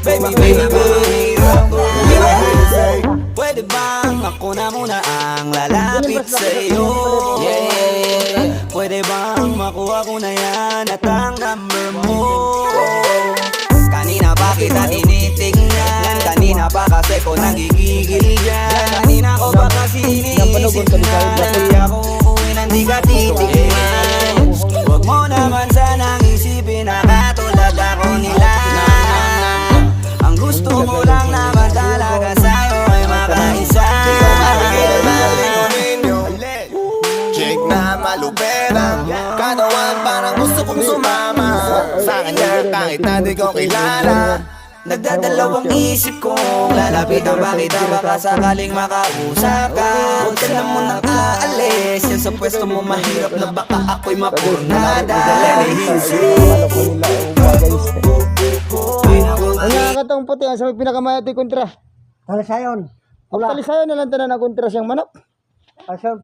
Baby, baby, mahirap ko na. Pwede bang ako na muna ang lalapit sa'yo? Yeah, pwede bang makuha ko na yan at ang number mo? Kanina pa kita tinitingnan, kanina pa kasi ko nagigigil dyan. Kanina ko pa kasi iniisip na hindi ako uuwi nang di ka titignan. Huwag mo naman sanang isipin na katulad ako nila. Ang gusto mo lang naman talaga sa'yo ay makaisa. Jake na malupera, katawan parang gusto kong sumama sa kanya kahit na di ko kilala. Nagdadalawang isip kong lalapitan ba kita, baka sakaling makausap ka. Huwag ka na munang aalis, yan sa pwesto mo mahirap na baka ako'y mapurnada. Ang nakakatong puti, ang sa may pinakamayati kontra. Talisayon. Talisayon na lang tanan na kontra siyang manok. Asam